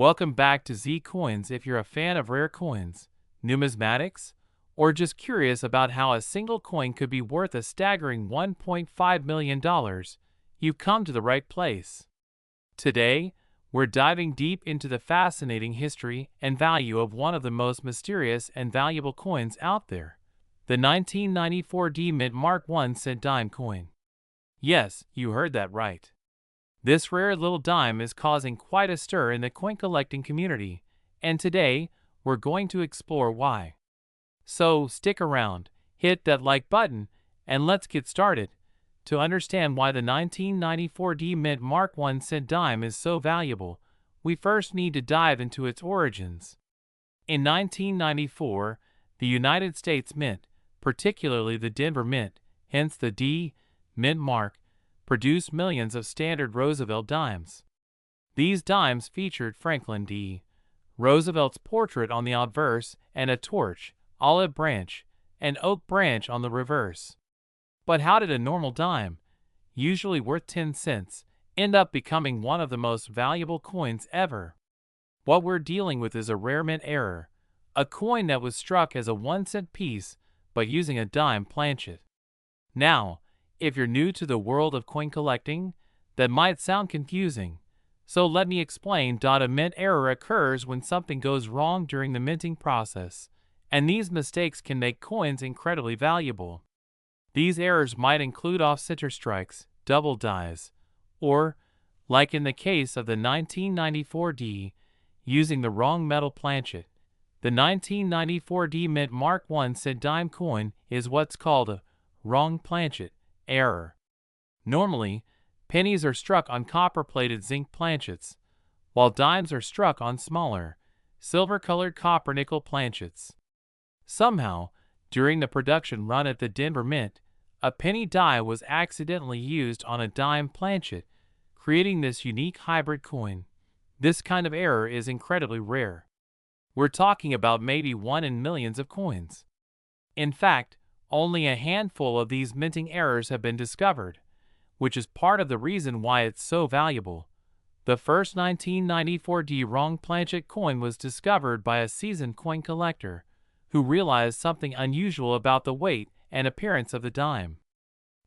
Welcome back to Z Coins. If you're a fan of rare coins, numismatics, or just curious about how a single coin could be worth a staggering $1.5 million, you've come to the right place. Today, we're diving deep into the fascinating history and value of one of the most mysterious and valuable coins out there, the 1994 D Mint Mark 1 cent dime coin. Yes, you heard that right. This rare little dime is causing quite a stir in the coin collecting community, and today, we're going to explore why. So stick around, hit that like button, and let's get started. To understand why the 1994 D Mint Mark 1 cent dime is so valuable, we first need to dive into its origins. In 1994, the United States Mint, particularly the Denver Mint, hence the D Mint mark, produced millions of standard Roosevelt dimes. These dimes featured Franklin D. Roosevelt's portrait on the obverse and a torch, olive branch, and oak branch on the reverse. But how did a normal dime, usually worth 10 cents, end up becoming one of the most valuable coins ever? What we're dealing with is a rare mint error, a coin that was struck as a 1-cent piece but using a dime planchet. Now, if you're new to the world of coin collecting, that might sound confusing. So let me explain. A mint error occurs when something goes wrong during the minting process, and these mistakes can make coins incredibly valuable. These errors might include off-center strikes, double dies, or, like in the case of the 1994 D, using the wrong metal planchet. The 1994 D Mint Mark 1 cent dime coin is what's called a wrong planchet error. Normally, pennies are struck on copper-plated zinc planchets, while dimes are struck on smaller, silver-colored copper-nickel planchets. Somehow, during the production run at the Denver Mint, a penny die was accidentally used on a dime planchet, creating this unique hybrid coin. This kind of error is incredibly rare. We're talking about maybe 1 in millions of coins. In fact, only a handful of these minting errors have been discovered, which is part of the reason why it's so valuable. The first 1994 D wrong planchet coin was discovered by a seasoned coin collector who realized something unusual about the weight and appearance of the dime.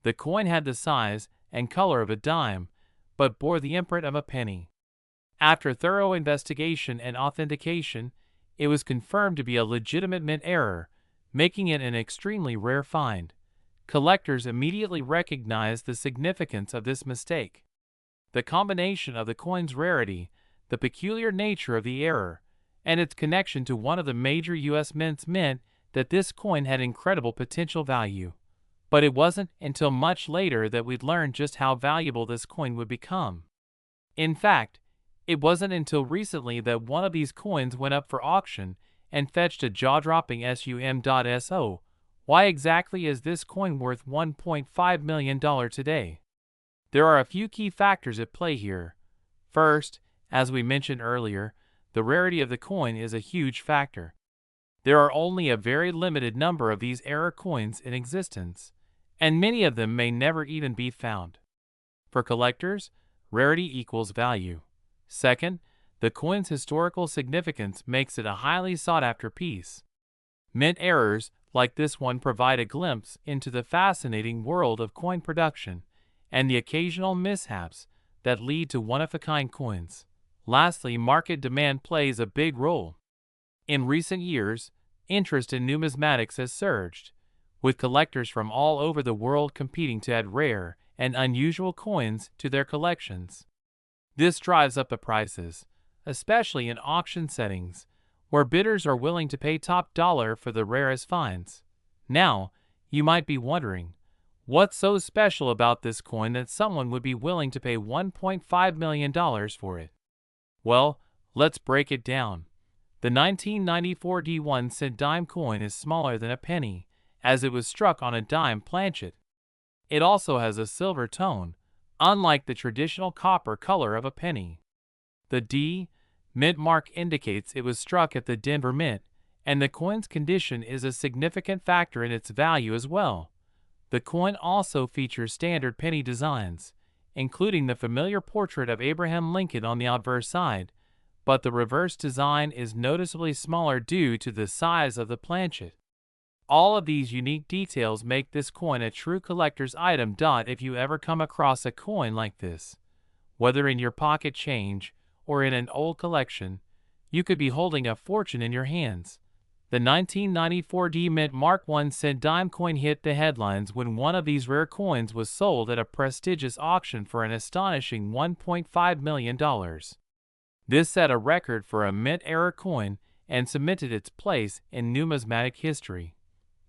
The coin had the size and color of a dime, but bore the imprint of a penny. After thorough investigation and authentication, it was confirmed to be a legitimate mint error, making it an extremely rare find. Collectors immediately recognized the significance of this mistake. The combination of the coin's rarity, the peculiar nature of the error, and its connection to one of the major U.S. mints meant that this coin had incredible potential value. But it wasn't until much later that we'd learned just how valuable this coin would become. In fact, it wasn't until recently that one of these coins went up for auction and fetched a jaw-dropping sum.so. Why exactly is this coin worth $1.5 million today? There are a few key factors at play here. First, as we mentioned earlier, the rarity of the coin is a huge factor. There are only a very limited number of these error coins in existence, and many of them may never even be found. For collectors, rarity equals value. Second, the coin's historical significance makes it a highly sought-after piece. Mint errors like this one provide a glimpse into the fascinating world of coin production and the occasional mishaps that lead to one-of-a-kind coins. Lastly, market demand plays a big role. In recent years, interest in numismatics has surged, with collectors from all over the world competing to add rare and unusual coins to their collections. This drives up the prices, especially in auction settings, where bidders are willing to pay top dollar for the rarest finds. Now, you might be wondering, what's so special about this coin that someone would be willing to pay $1.5 million for it? Well, let's break it down. The 1994 D1 cent dime coin is smaller than a penny, as it was struck on a dime planchet. It also has a silver tone, unlike the traditional copper color of a penny. The D Mint mark indicates it was struck at the Denver Mint, and the coin's condition is a significant factor in its value as well. The coin also features standard penny designs, including the familiar portrait of Abraham Lincoln on the obverse side, but the reverse design is noticeably smaller due to the size of the planchet. All of these unique details make this coin a true collector's item. If you ever come across a coin like this, whether in your pocket change or in an old collection, you could be holding a fortune in your hands. The 1994 D Mint Mark 1-cent dime coin hit the headlines when one of these rare coins was sold at a prestigious auction for an astonishing $1.5 million. This set a record for a mint-era coin and cemented its place in numismatic history.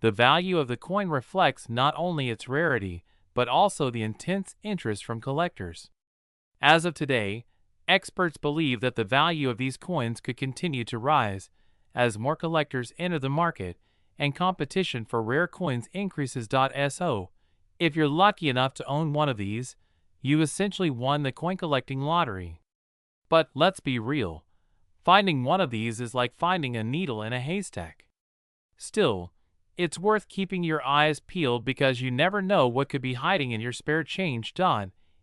The value of the coin reflects not only its rarity, but also the intense interest from collectors. As of today, experts believe that the value of these coins could continue to rise as more collectors enter the market and competition for rare coins increases. So, if you're lucky enough to own one of these, you essentially won the coin collecting lottery. But let's be real, finding one of these is like finding a needle in a haystack. Still, it's worth keeping your eyes peeled because you never know what could be hiding in your spare change.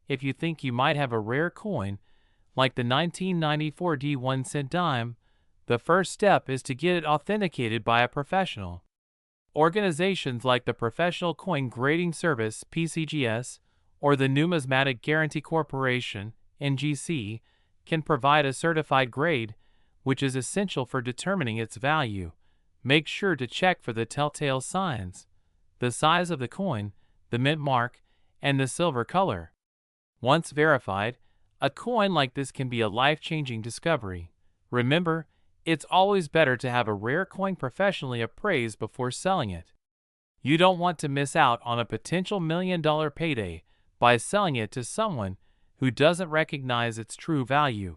If you think you might have a rare coin, like the 1994 D 1-cent dime, the first step is to get it authenticated by a professional. Organizations like the Professional Coin Grading Service (PCGS) or the Numismatic Guarantee Corporation (NGC) can provide a certified grade, which is essential for determining its value. Make sure to check for the telltale signs: the size of the coin, the mint mark, and the silver color. Once verified, a coin like this can be a life-changing discovery. Remember, it's always better to have a rare coin professionally appraised before selling it. You don't want to miss out on a potential $1-million payday by selling it to someone who doesn't recognize its true value.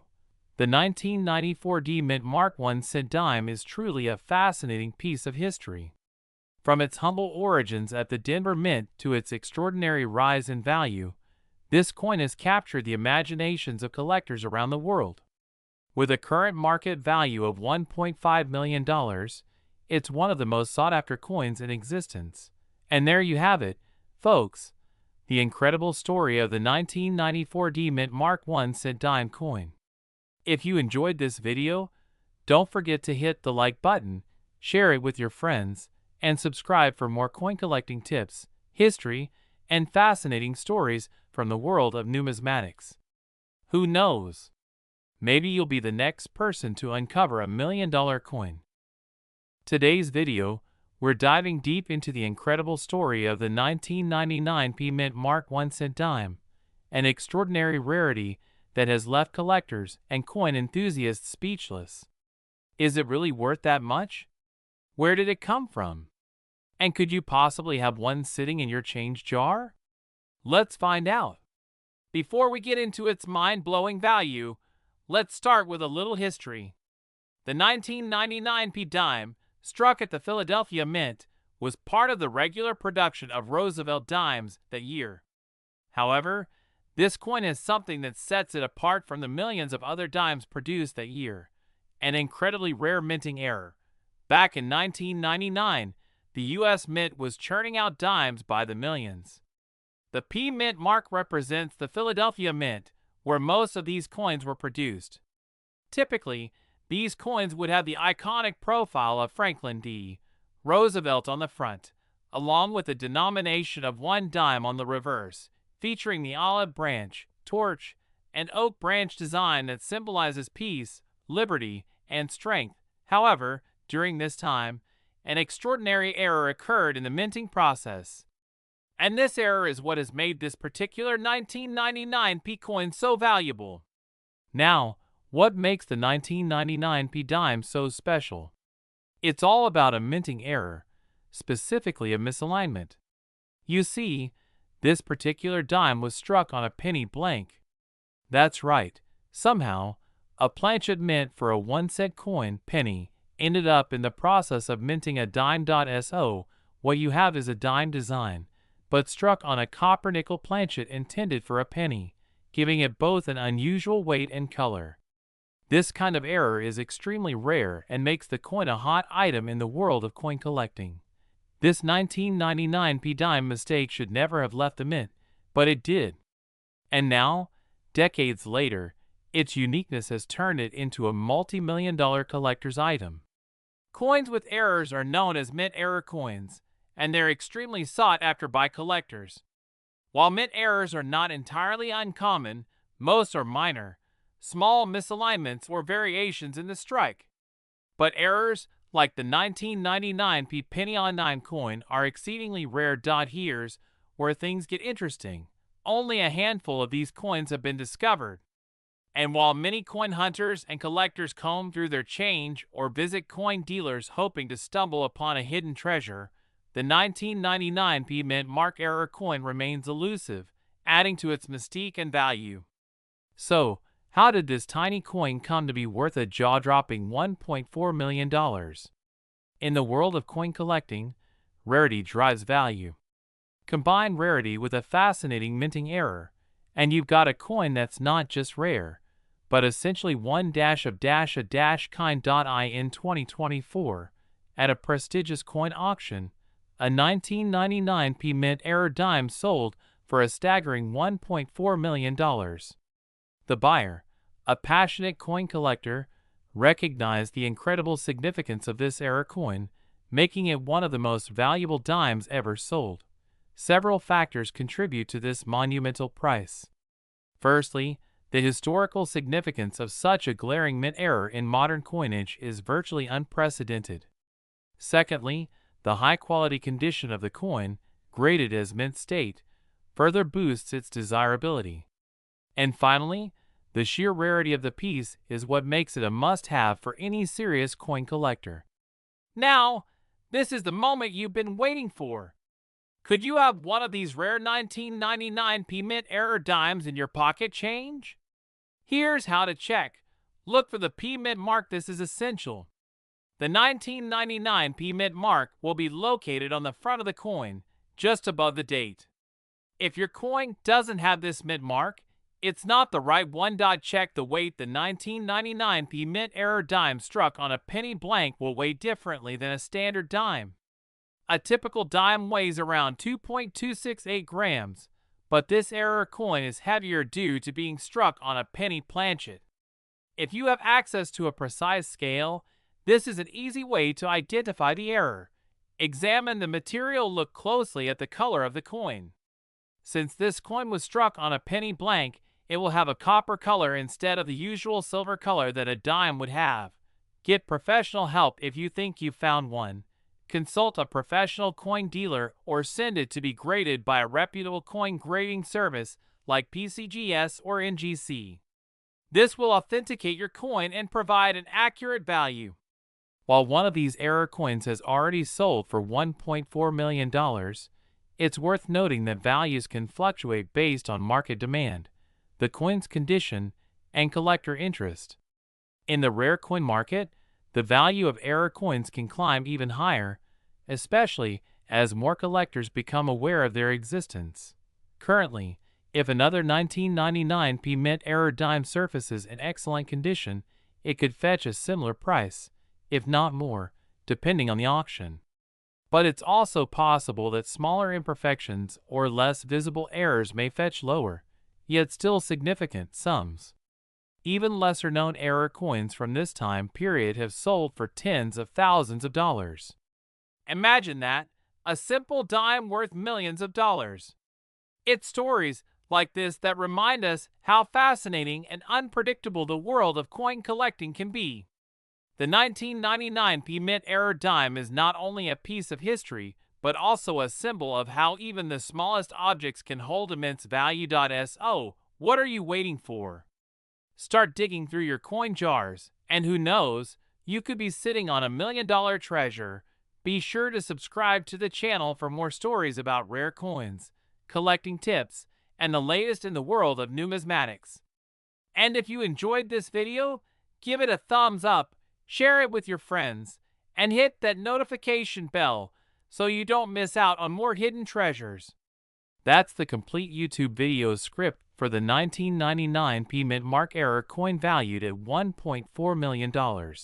The 1994 D Mint Mark 1-cent dime is truly a fascinating piece of history. From its humble origins at the Denver Mint to its extraordinary rise in value, this coin has captured the imaginations of collectors around the world. With a current market value of $1.5 million, it's one of the most sought-after coins in existence. And there you have it, folks, the incredible story of the 1994 D Mint Mark 1-cent dime coin. If you enjoyed this video, don't forget to hit the like button, share it with your friends, and subscribe for more coin collecting tips, history, and fascinating stories from the world of numismatics. Who knows? Maybe you'll be the next person to uncover a $1 million coin. Today's video, we're diving deep into the incredible story of the 1999 P Mint Mark 1-cent dime, an extraordinary rarity that has left collectors and coin enthusiasts speechless. Is it really worth that much? Where did it come from? And could you possibly have one sitting in your change jar? Let's find out. Before we get into its mind-blowing value, let's start with a little history. The 1999 P dime, struck at the Philadelphia Mint, was part of the regular production of Roosevelt dimes that year. However, this coin is something that sets it apart from the millions of other dimes produced that year. An incredibly rare minting error. Back in 1999, the U.S. Mint was churning out dimes by the millions. The P Mint mark represents the Philadelphia Mint, where most of these coins were produced. Typically, these coins would have the iconic profile of Franklin D. Roosevelt on the front, along with a denomination of 1 dime on the reverse, featuring the olive branch, torch, and oak branch design that symbolizes peace, liberty, and strength. However, during this time, an extraordinary error occurred in the minting process. And this error is what has made this particular 1999 P coin so valuable. Now, what makes the 1999 P dime so special? It's all about a minting error, specifically a misalignment. You see, this particular dime was struck on a penny blank. That's right, somehow, a planchet mint for a 1-cent coin penny ended up in the process of minting a dime. So, what you have is a dime design, but struck on a copper nickel planchet intended for a penny, giving it both an unusual weight and color. This kind of error is extremely rare and makes the coin a hot item in the world of coin collecting. This 1999 P dime mistake should never have left the mint, but it did. And now, decades later, Its uniqueness has turned it into a multi-million-dollar collector's item. Coins with errors are known as mint error coins, and they're extremely sought after by collectors. While mint errors are not entirely uncommon, most are minor, small misalignments or variations in the strike. But errors like the 1999 penny on 9 coin are exceedingly rare. Here's where things get interesting. Only a handful of these coins have been discovered. And while many coin hunters and collectors comb through their change or visit coin dealers hoping to stumble upon a hidden treasure, the 1999 mint mark error coin remains elusive, adding to its mystique and value. So, how did this tiny coin come to be worth a jaw-dropping $1.4 million? In the world of coin collecting, rarity drives value. Combine rarity with a fascinating minting error, and you've got a coin that's not just rare, but essentially one dash of dash a dash kind. In 2024, at a prestigious coin auction, a 1999 mint error dime sold for a staggering $1.4 million. The buyer, a passionate coin collector, recognized the incredible significance of this error coin, making it one of the most valuable dimes ever sold. Several factors contribute to this monumental price. Firstly, the historical significance of such a glaring mint error in modern coinage is virtually unprecedented. Secondly, the high-quality condition of the coin, graded as mint state, further boosts its desirability. And finally, the sheer rarity of the piece is what makes it a must-have for any serious coin collector. Now, this is the moment you've been waiting for. Could you have one of these rare 1999 mint error dimes in your pocket change? Here's how to check. Look for the mint mark. This is essential. The 1999 mint mark will be located on the front of the coin, just above the date. If your coin doesn't have this mint mark, it's not the right one. Check the weight. The 1999 mint error dime struck on a penny blank will weigh differently than a standard dime. A typical dime weighs around 2.268 grams, but this error coin is heavier due to being struck on a penny planchet. If you have access to a precise scale, this is an easy way to identify the error. Examine the material. Look closely at the color of the coin. Since this coin was struck on a penny blank, it will have a copper color instead of the usual silver color that a dime would have. Get professional help if you think you've found one. Consult a professional coin dealer or send it to be graded by a reputable coin grading service like PCGS or NGC. This will authenticate your coin and provide an accurate value. While one of these error coins has already sold for $1.4 million, it's worth noting that values can fluctuate based on market demand, the coin's condition, and collector interest. In the rare coin market, the value of error coins can climb even higher, especially as more collectors become aware of their existence. Currently, if another 1999 mint error dime surfaces in excellent condition, it could fetch a similar price, if not more, depending on the auction. But it's also possible that smaller imperfections or less visible errors may fetch lower, yet still significant sums. Even lesser-known error coins from this time period have sold for tens of thousands of dollars. Imagine that, a simple dime worth millions of dollars. It's stories like this that remind us how fascinating and unpredictable the world of coin collecting can be. The 1999 mint error dime is not only a piece of history, but also a symbol of how even the smallest objects can hold immense value. So, what are you waiting for? Start digging through your coin jars, and who knows, you could be sitting on $1 million treasure. Be sure to subscribe to the channel for more stories about rare coins, collecting tips, and the latest in the world of numismatics. And if you enjoyed this video, give it a thumbs up, share it with your friends, and hit that notification bell so you don't miss out on more hidden treasures. That's the complete YouTube video script for the 1999 mint mark error coin valued at $1.4 million.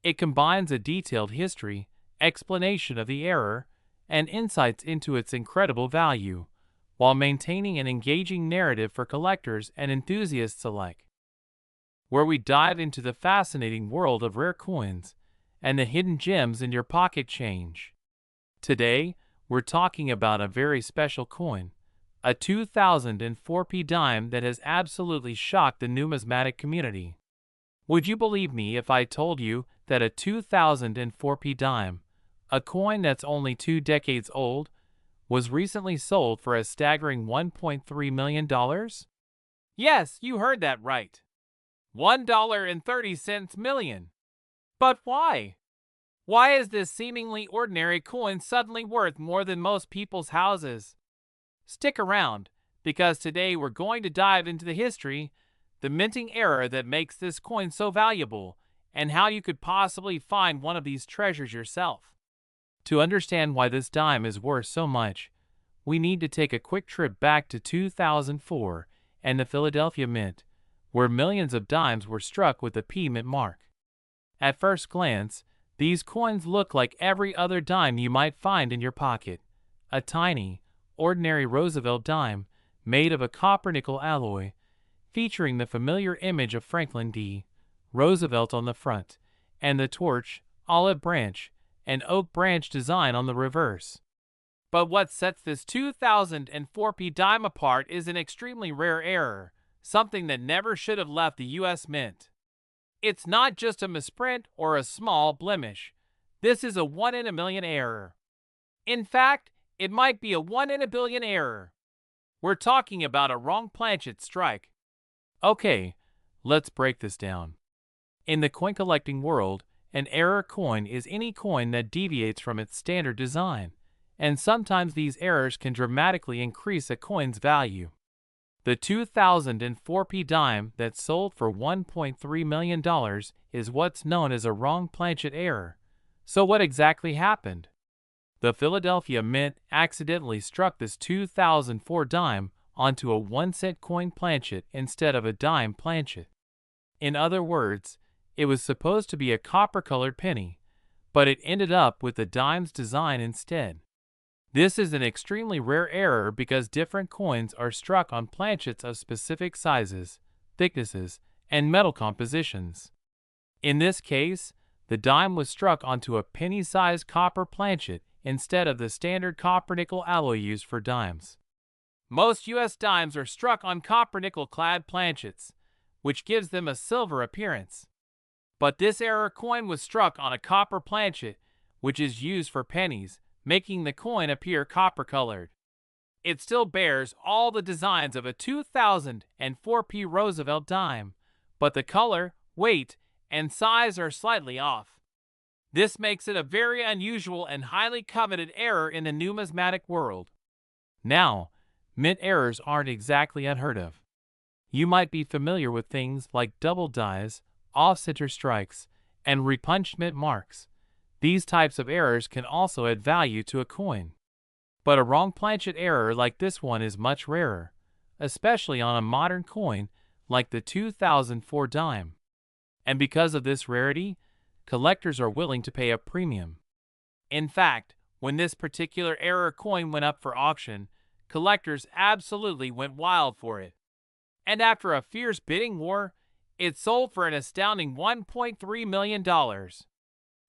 It combines a detailed history, explanation of the error, and insights into its incredible value, while maintaining an engaging narrative for collectors and enthusiasts alike. where we dive into the fascinating world of rare coins and the hidden gems in your pocket change. Today, we're talking about a very special coin, a 2004p dime that has absolutely shocked the numismatic community. Would you believe me if I told you that a 2004p dime, a coin that's only 2 decades old, was recently sold for a staggering $1.3 million? Yes, you heard that right. $1.30 million. But why? Why is this seemingly ordinary coin suddenly worth more than most people's houses? Stick around, because today we're going to dive into the history, the minting era that makes this coin so valuable, and how you could possibly find one of these treasures yourself. To understand why this dime is worth so much, we need to take a quick trip back to 2004 and the Philadelphia Mint, where millions of dimes were struck with the P Mint mark. At first glance, these coins look like every other dime you might find in your pocket. A tiny, ordinary Roosevelt dime made of a copper-nickel alloy, featuring the familiar image of Franklin D. Roosevelt on the front, and the torch, olive branch, and oak branch design on the reverse. But what sets this 2004p dime apart is an extremely rare error, something that never should have left the U.S. Mint. It's not just a misprint or a small blemish. This is a 1 in a million error. In fact, it might be a 1 in a billion error. We're talking about a wrong planchet strike. Okay, let's break this down. In the coin collecting world, an error coin is any coin that deviates from its standard design, and sometimes these errors can dramatically increase a coin's value. The 2004p dime that sold for $1.3 million is what's known as a wrong planchet error. So what exactly happened? The Philadelphia Mint accidentally struck this 2004 dime onto a 1-cent coin planchet instead of a dime planchet. In other words, it was supposed to be a copper-colored penny, but it ended up with the dime's design instead. This is an extremely rare error because different coins are struck on planchets of specific sizes, thicknesses, and metal compositions. In this case, the dime was struck onto a penny-sized copper planchet instead of the standard copper-nickel alloy used for dimes. Most U.S. dimes are struck on copper-nickel-clad planchets, which gives them a silver appearance. But this error coin was struck on a copper planchet, which is used for pennies, making the coin appear copper-colored. It still bears all the designs of a 2004p Roosevelt dime, but the color, weight, and size are slightly off. This makes it a very unusual and highly coveted error in the numismatic world. Now, mint errors aren't exactly unheard of. You might be familiar with things like double dies, off-center strikes, and repunched mint marks. These types of errors can also add value to a coin. But a wrong planchet error like this one is much rarer, especially on a modern coin like the 2004 dime. And because of this rarity, collectors are willing to pay a premium. In fact, when this particular error coin went up for auction, collectors absolutely went wild for it. And after a fierce bidding war, it sold for an astounding $1.3 million.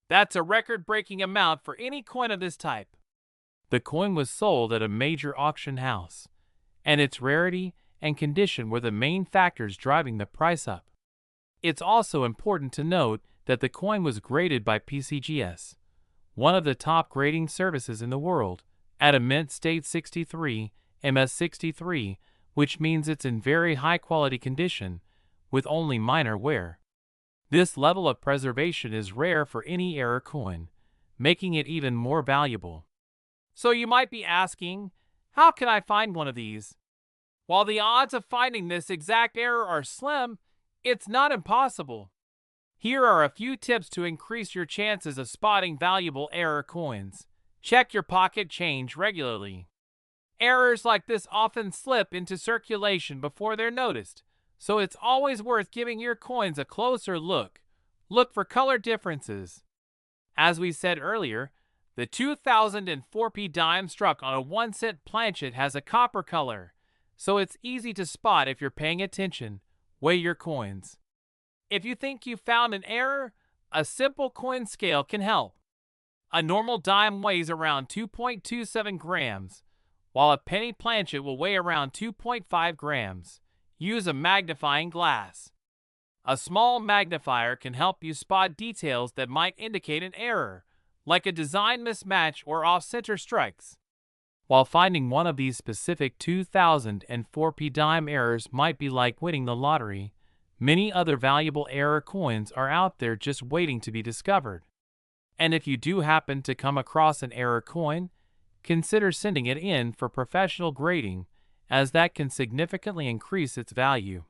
That's a record-breaking amount for any coin of this type. The coin was sold at a major auction house, and its rarity and condition were the main factors driving the price up. It's also important to note that the coin was graded by PCGS, one of the top grading services in the world, at a mint state 63, MS 63, which means it's in very high-quality condition, with only minor wear. This level of preservation is rare for any error coin, making it even more valuable. So you might be asking, how can I find one of these? While the odds of finding this exact error are slim, it's not impossible. Here are a few tips to increase your chances of spotting valuable error coins. Check your pocket change regularly. Errors like this often slip into circulation before they're noticed, so it's always worth giving your coins a closer look. Look for color differences. As we said earlier, the 2004p dime struck on a 1-cent planchet has a copper color, so it's easy to spot if you're paying attention. Weigh your coins. If you think you found an error, a simple coin scale can help. A normal dime weighs around 2.27 grams, while a penny planchet will weigh around 2.5 grams. Use a magnifying glass. A small magnifier can help you spot details that might indicate an error, like a design mismatch or off-center strikes. While finding one of these specific 2004p dime errors might be like winning the lottery, many other valuable error coins are out there just waiting to be discovered. And if you do happen to come across an error coin, consider sending it in for professional grading, as that can significantly increase its value.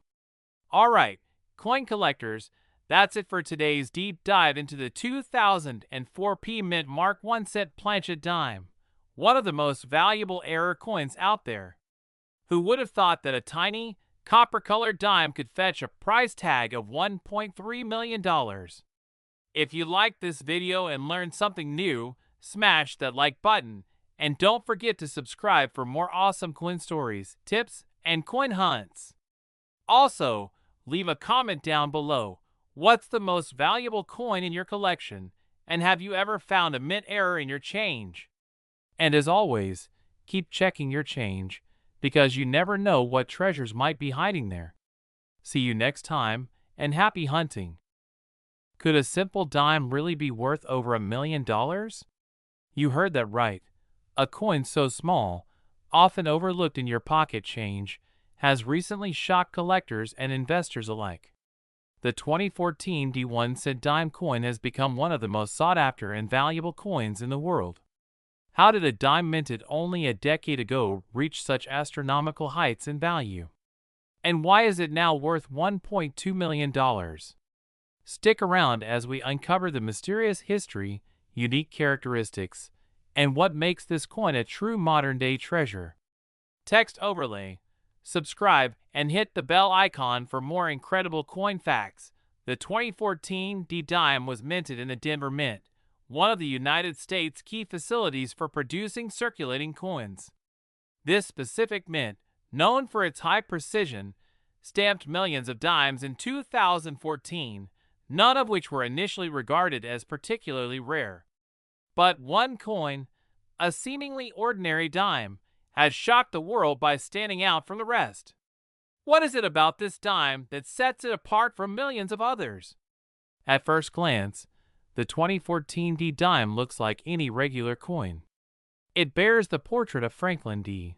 Alright, coin collectors, that's it for today's deep dive into the 2004p Mint Mark 1 cent planchet dime, one of the most valuable error coins out there. Who would have thought that a tiny, copper-colored dime could fetch a price tag of $1.3 million? If you liked this video and learned something new, smash that like button, and don't forget to subscribe for more awesome coin stories, tips, and coin hunts. Also, leave a comment down below. What's the most valuable coin in your collection, and have you ever found a mint error in your change? And as always, keep checking your change, because you never know what treasures might be hiding there. See you next time, and happy hunting! Could a simple dime really be worth over $1 million? You heard that right. A coin so small, often overlooked in your pocket change, has recently shocked collectors and investors alike. The 2014 D1 cent dime coin has become one of the most sought-after and valuable coins in the world. How did a dime minted only a decade ago reach such astronomical heights in value? And why is it now worth $1.2 million? Stick around as we uncover the mysterious history, unique characteristics, and what makes this coin a true modern-day treasure. Text overlay, subscribe, and hit the bell icon for more incredible coin facts. The 2014 D-Dime was minted in the Denver Mint, one of the United States' key facilities for producing circulating coins. This specific mint, known for its high precision, stamped millions of dimes in 2014, none of which were initially regarded as particularly rare. But one coin, a seemingly ordinary dime, has shocked the world by standing out from the rest. What is it about this dime that sets it apart from millions of others? At first glance, the 2014 D-Dime looks like any regular coin. It bears the portrait of Franklin D.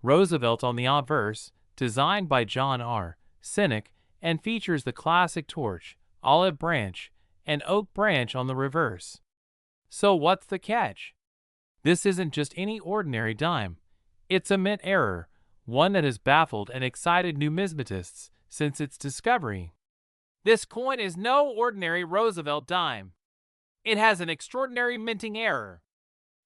Roosevelt on the obverse, designed by John R. Sinek, and features the classic torch, olive branch, and oak branch on the reverse. So what's the catch? This isn't just any ordinary dime. It's a mint error, one that has baffled and excited numismatists since its discovery. This coin is no ordinary Roosevelt dime. It has an extraordinary minting error.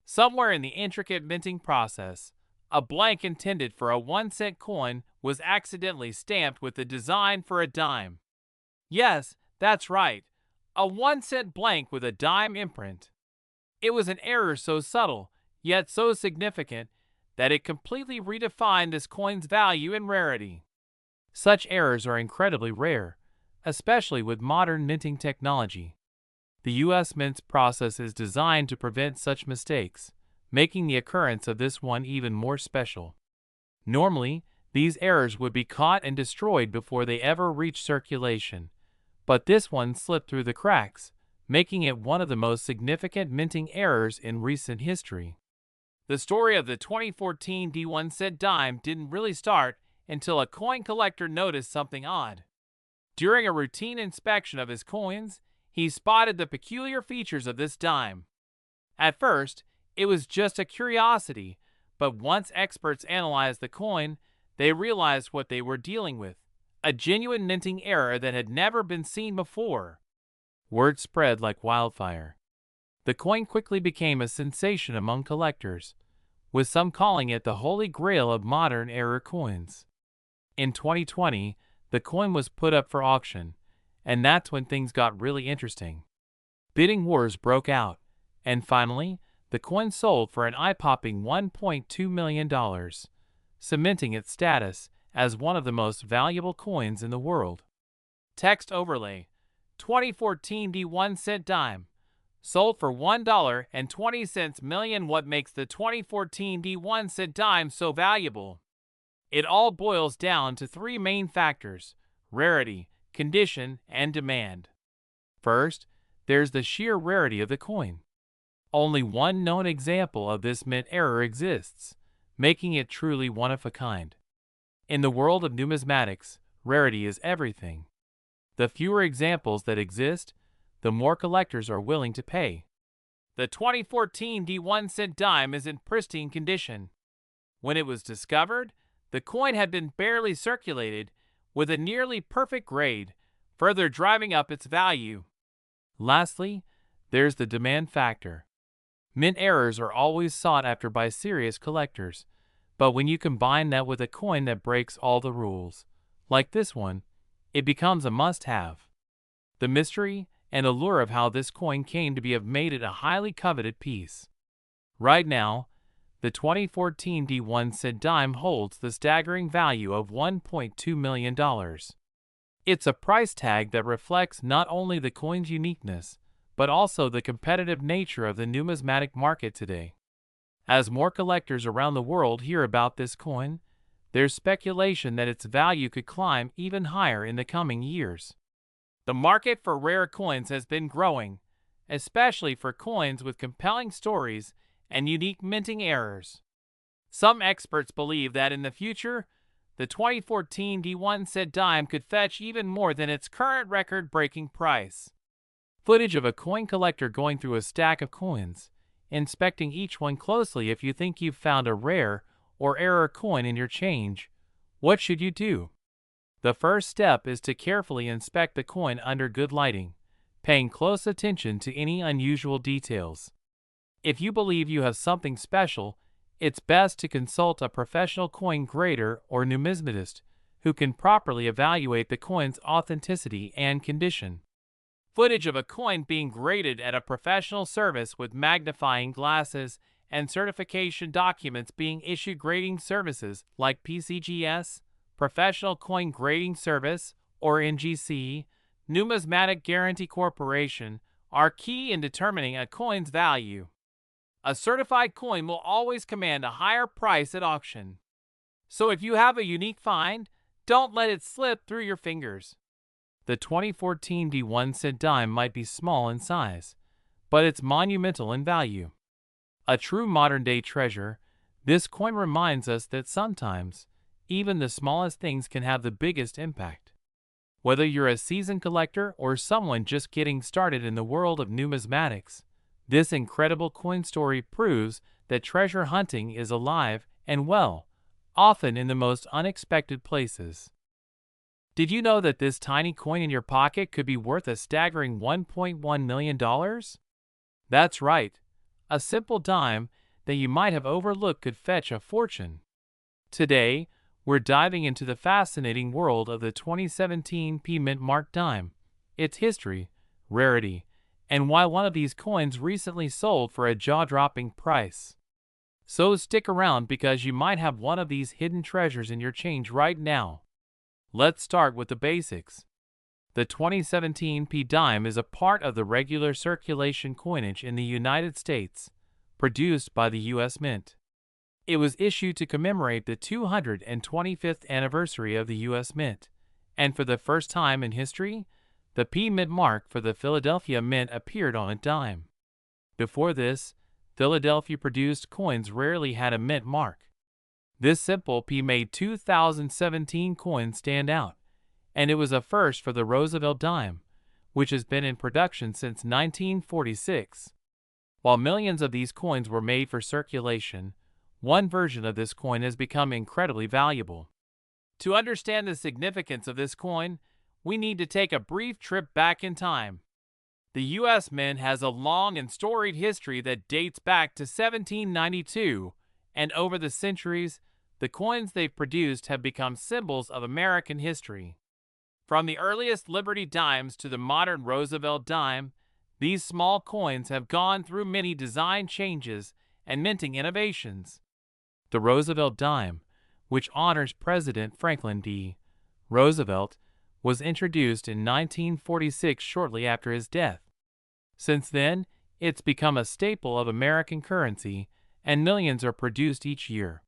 Somewhere in the intricate minting process, a blank intended for a 1-cent coin was accidentally stamped with the design for a dime. Yes, that's right, a 1-cent blank with a dime imprint. It was an error so subtle, yet so significant, that it completely redefined this coin's value and rarity. Such errors are incredibly rare, especially with modern minting technology. The U.S. Mint's process is designed to prevent such mistakes, making the occurrence of this one even more special. Normally, these errors would be caught and destroyed before they ever reach circulation, but this one slipped through the cracks, making it one of the most significant minting errors in recent history. The story of the 2014 D1 cent dime didn't really start until a coin collector noticed something odd. During a routine inspection of his coins, he spotted the peculiar features of this dime. At first, it was just a curiosity, but once experts analyzed the coin, they realized what they were dealing with, a genuine minting error that had never been seen before. Word spread like wildfire. The coin quickly became a sensation among collectors, with some calling it the holy grail of modern error coins. In 2020, the coin was put up for auction, and that's when things got really interesting. Bidding wars broke out, and finally, the coin sold for an eye-popping $1.2 million, cementing its status as one of the most valuable coins in the world. Text overlay, 2014 D1 cent dime, sold for $1.20 million. What makes the 2014 D1 cent dime so valuable? It all boils down to three main factors: rarity, condition, and demand. First, there's the sheer rarity of the coin. Only one known example of this mint error exists, making it truly one of a kind. In the world of numismatics, rarity is everything. The fewer examples that exist, the more collectors are willing to pay. The 2014 D1 cent dime is in pristine condition. When it was discovered, the coin had been barely circulated, with a nearly perfect grade, further driving up its value. Lastly, there's the demand factor. Mint errors are always sought after by serious collectors, but when you combine that with a coin that breaks all the rules, like this one, it becomes a must-have. The mystery and allure of how this coin came to be have made it a highly coveted piece. Right now, the 2014 D1 cent dime holds the staggering value of $1.2 million. It's a price tag that reflects not only the coin's uniqueness, but also the competitive nature of the numismatic market today. As more collectors around the world hear about this coin, there's speculation that its value could climb even higher in the coming years. The market for rare coins has been growing, especially for coins with compelling stories and unique minting errors. Some experts believe that in the future, the 2014 D1 cent dime could fetch even more than its current record-breaking price. Footage of a coin collector going through a stack of coins, inspecting each one closely. If you think you've found a rare or error coin in your change, what should you do? The first step is to carefully inspect the coin under good lighting, paying close attention to any unusual details. If you believe you have something special, it's best to consult a professional coin grader or numismatist who can properly evaluate the coin's authenticity and condition. Footage of a coin being graded at a professional service with magnifying glasses and certification documents being issued. Grading services like PCGS, Professional Coin Grading Service, or NGC, Numismatic Guarantee Corporation, are key in determining a coin's value. A certified coin will always command a higher price at auction. So if you have a unique find, don't let it slip through your fingers. The 2014 D1 cent dime might be small in size, but it's monumental in value. A true modern-day treasure, this coin reminds us that sometimes, even the smallest things can have the biggest impact. Whether you're a seasoned collector or someone just getting started in the world of numismatics, this incredible coin story proves that treasure hunting is alive and well, often in the most unexpected places. Did you know that this tiny coin in your pocket could be worth a staggering $1.1 million? That's right. A simple dime that you might have overlooked could fetch a fortune. Today, we're diving into the fascinating world of the 2017 P Mint Mark dime, its history, rarity, and why one of these coins recently sold for a jaw-dropping price. So stick around because you might have one of these hidden treasures in your change right now. Let's start with the basics. The 2017 P dime is a part of the regular circulation coinage in the United States, produced by the U.S. Mint. It was issued to commemorate the 225th anniversary of the U.S. Mint, and for the first time in history, the P Mint mark for the Philadelphia Mint appeared on a dime. Before this, Philadelphia-produced coins rarely had a mint mark. This simple P made 2017 coins stand out, and it was a first for the Roosevelt dime, which has been in production since 1946. While millions of these coins were made for circulation, one version of this coin has become incredibly valuable. To understand the significance of this coin, we need to take a brief trip back in time. The U.S. Mint has a long and storied history that dates back to 1792, and over the centuries, the coins they've produced have become symbols of American history. From the earliest Liberty dimes to the modern Roosevelt dime, these small coins have gone through many design changes and minting innovations. The Roosevelt dime, which honors President Franklin D. Roosevelt, was introduced in 1946 shortly after his death. Since then, it's become a staple of American currency, and millions are produced each year.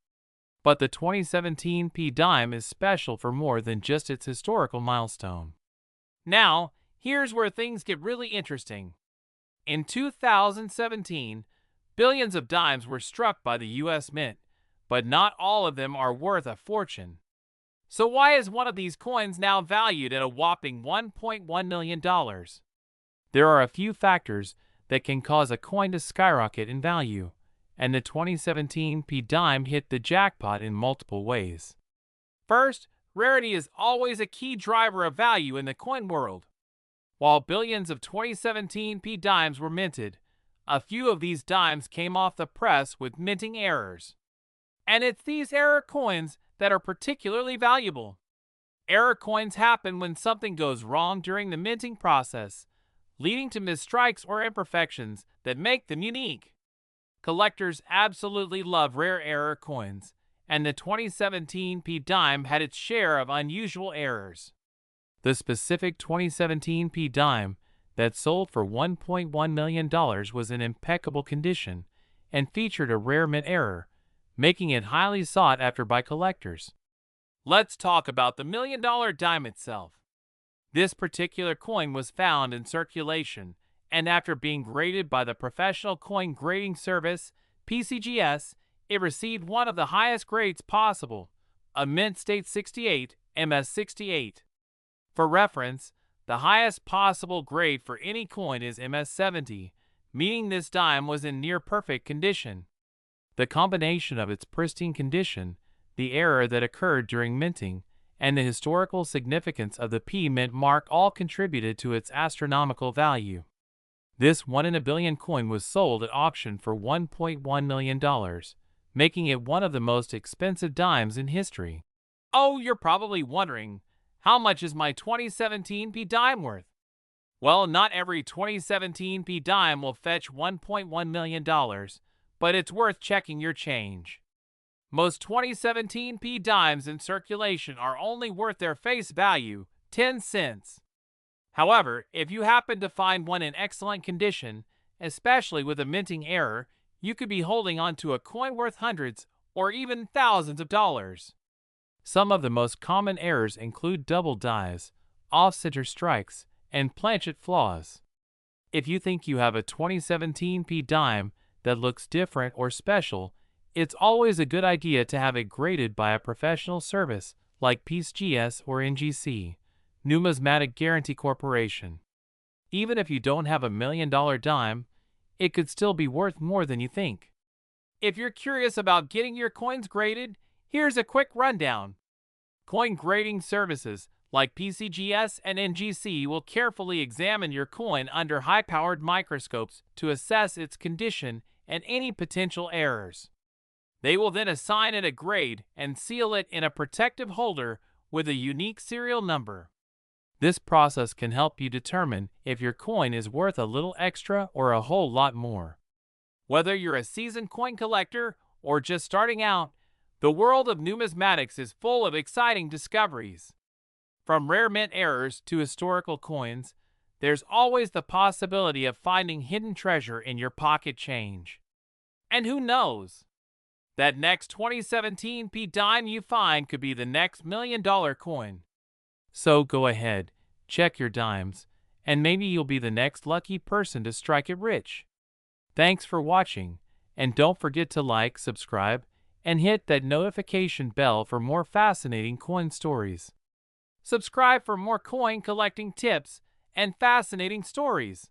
But the 2017 P dime is special for more than just its historical milestone. Now, here's where things get really interesting. In 2017, billions of dimes were struck by the U.S. Mint, but not all of them are worth a fortune. So why is one of these coins now valued at a whopping $1.1 million? There are a few factors that can cause a coin to skyrocket in value, and the 2017 P dime hit the jackpot in multiple ways. First, rarity is always a key driver of value in the coin world. While billions of 2017 P dimes were minted, a few of these dimes came off the press with minting errors. And it's these error coins that are particularly valuable. Error coins happen when something goes wrong during the minting process, leading to misstrikes or imperfections that make them unique. Collectors absolutely love rare error coins, and the 2017 P dime had its share of unusual errors. The specific 2017 P dime that sold for $1.1 million was in impeccable condition and featured a rare mint error, making it highly sought after by collectors. Let's talk about the $1 million dime itself. This particular coin was found in circulation, and after being graded by the Professional Coin Grading Service, PCGS, it received one of the highest grades possible, a Mint State 68, MS 68. For reference, the highest possible grade for any coin is MS 70, meaning this dime was in near-perfect condition. The combination of its pristine condition, the error that occurred during minting, and the historical significance of the P mint mark all contributed to its astronomical value. This 1 in a billion coin was sold at auction for $1.1 million, making it one of the most expensive dimes in history. Oh, you're probably wondering, how much is my 2017 P dime worth? Well, not every 2017 P dime will fetch $1.1 million, but it's worth checking your change. Most 2017 P dimes in circulation are only worth their face value, 10 cents. However, if you happen to find one in excellent condition, especially with a minting error, you could be holding on to a coin worth hundreds or even thousands of dollars. Some of the most common errors include double dies, off-center strikes, and planchet flaws. If you think you have a 2017 P dime that looks different or special, it's always a good idea to have it graded by a professional service like PCGS or NGC, Numismatic Guarantee Corporation. Even if you don't have a $1 million dime, it could still be worth more than you think. If you're curious about getting your coins graded, here's a quick rundown. Coin grading services like PCGS and NGC will carefully examine your coin under high-powered microscopes to assess its condition and any potential errors. They will then assign it a grade and seal it in a protective holder with a unique serial number. This process can help you determine if your coin is worth a little extra or a whole lot more. Whether you're a seasoned coin collector or just starting out, the world of numismatics is full of exciting discoveries. From rare mint errors to historical coins, there's always the possibility of finding hidden treasure in your pocket change. And who knows? That next 2017 P dime you find could be the next $1 million coin. So go ahead, check your dimes, and maybe you'll be the next lucky person to strike it rich. Thanks for watching, and don't forget to like, subscribe, and hit that notification bell for more fascinating coin stories. Subscribe for more coin collecting tips and fascinating stories.